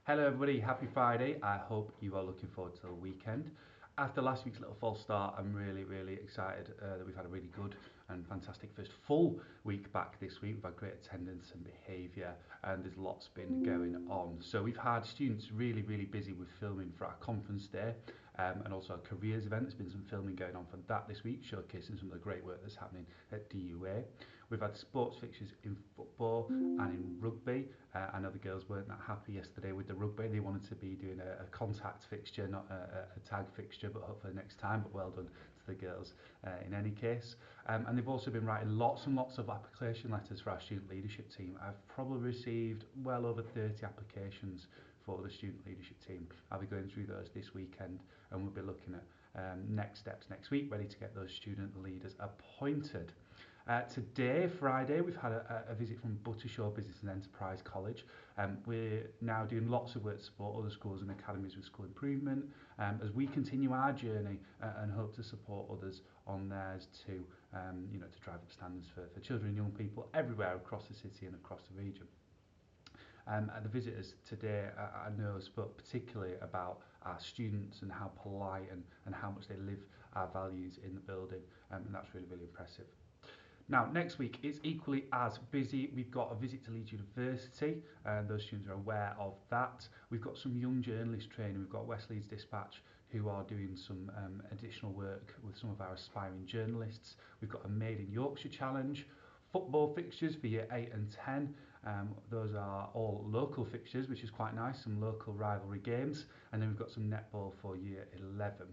Hello everybody, happy Friday. I hope you are looking forward to the weekend. After last week's little false start, I'm really excited that we've had a really good and fantastic first full week back this week. We've had great attendance and behaviour, and there's lots been going on. So we've had students really busy with filming for our conference day, and also our careers event. There's been some filming going on for that this week, showcasing some of the great work that's happening at DUA. We've had sports fixtures in football and in rugby. I know the girls weren't that happy yesterday with the rugby. They wanted to be doing a contact fixture, not a tag fixture, but hopefully next time. But well done to the girls in any case. And they've also been writing lots and lots of application letters for our student leadership team. I've probably received well over 30 applications for the student leadership team. I'll be going through those this weekend, and we'll be looking at next steps next week, ready to get those student leaders appointed. Today, Friday, we've had a visit from Buttershaw Business and Enterprise College. We're now doing lots of work to support other schools and academies with school improvement as we continue our journey and hope to support others on theirs too, to drive up standards for children and young people everywhere across the city and across the region. And the visitors today, I know, spoke particularly about our students and how polite and how much they live our values in the building, and that's really impressive. Now, next week is equally as busy. We've got a visit to Leeds University, and those students are aware of that. We've got some young journalist training. We've got West Leeds Dispatch, who are doing some additional work with some of our aspiring journalists. We've got a Made in Yorkshire challenge, football fixtures for year 8 and 10. Those are all local fixtures, which is quite nice, some local rivalry games. And then we've got some netball for year 11.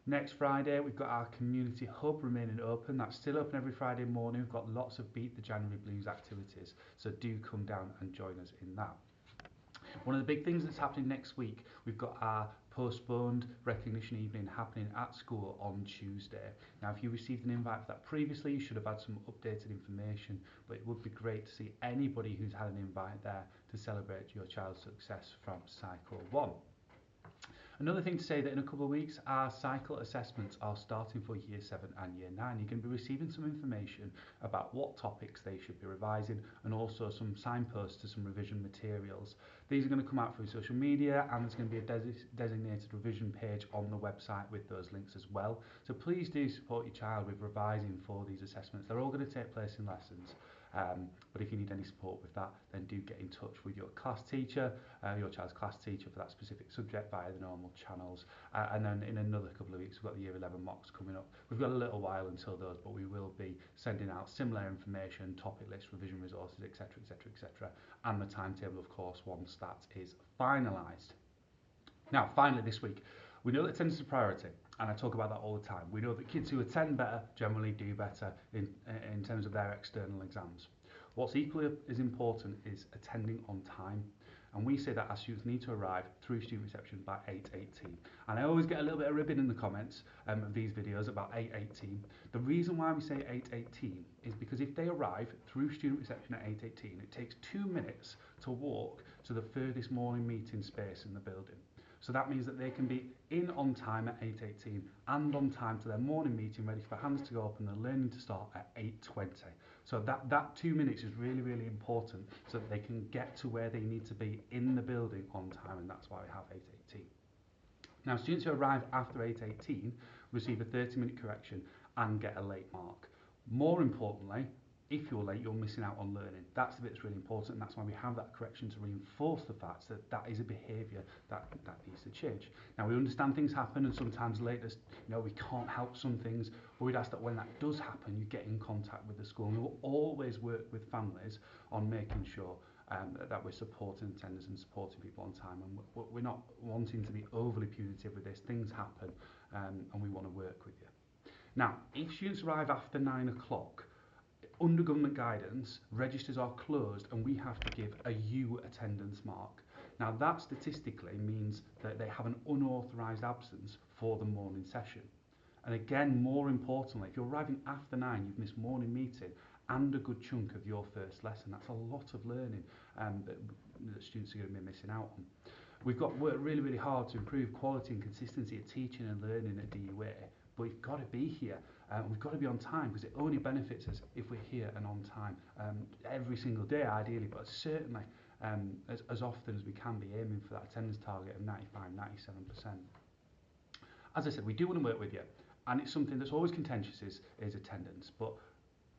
Next Friday, we've got our community hub remaining open. That's still open every Friday morning. We've got lots of Beat the January Blues activities, so do come down and join us in that. One of the big things that's happening next week, we've got our postponed recognition evening happening at school on Tuesday. Now, if you received an invite for that previously, you should have had some updated information, but it would be great to see anybody who's had an invite there to celebrate your child's success from Cycle 1. Another thing to say that in a couple of weeks, our cycle assessments are starting for year 7 and year 9. You're going to be receiving some information about what topics they should be revising, and also some signposts to some revision materials. These are going to come out through social media, and there's going to be a designated revision page on the website with those links as well. So please do support your child with revising for these assessments. They're all going to take place in lessons. But if you need any support with that, then do get in touch with your class teacher, your child's class teacher for that specific subject via the normal channels. And then in another couple of weeks, we've got the year 11 mocks coming up. We've got a little while until those, but we will be sending out similar information, topic lists, revision resources, etc. And the timetable, of course, once that is finalised. Now, finally this week, we know that attendance is a priority, and I talk about that all the time. We know that kids who attend better generally do better in terms of their external exams. What's equally as important is attending on time. And we say that our students need to arrive through student reception by 8:18. And I always get a little bit of ribbon in the comments of these videos about 8:18. The reason why we say 8:18 is because if they arrive through student reception at 8:18, it takes 2 minutes to walk to the furthest morning meeting space in the building. So that means that they can be in on time at 8:18 and on time to their morning meeting, ready for hands to go up and their learning to start at 8:20. So that 2 minutes is really important, so that they can get to where they need to be in the building on time, and that's why we have 8:18. Now, students who arrive after 8:18 receive a 30-minute correction and get a late mark. More importantly, if you're late, you're missing out on learning. That's the bit that's really important, and that's why we have that correction to reinforce the fact that that is a behaviour that needs to change. Now, we understand things happen, and sometimes lateness, we can't help some things, but we'd ask that when that does happen, you get in contact with the school. And we will always work with families on making sure that we're supporting attendance and supporting people on time, and we're not wanting to be overly punitive with this. Things happen, and we want to work with you. Now, if students arrive after 9 o'clock, under government guidance, registers are closed and we have to give a U attendance mark. Now, that statistically means that they have an unauthorised absence for the morning session. And again, more importantly, if you're arriving after 9, you've missed morning meeting and a good chunk of your first lesson. That's a lot of learning that students are going to be missing out on. We've got worked really hard to improve quality and consistency of teaching and learning at DUA, but we've got to be here. We've got to be on time, because it only benefits us if we're here and on time every single day, ideally, but certainly as often as we can be aiming for that attendance target of 95-97%. As I said, we do want to work with you, and it's something that's always contentious is attendance, but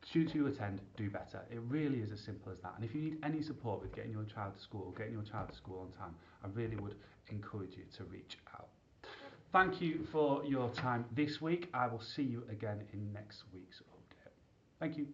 students who attend do better. It really is as simple as that. And if you need any support with getting your child to school on time, I really would encourage you to reach out. Thank you for your time this week. I will see you again in next week's update. Thank you.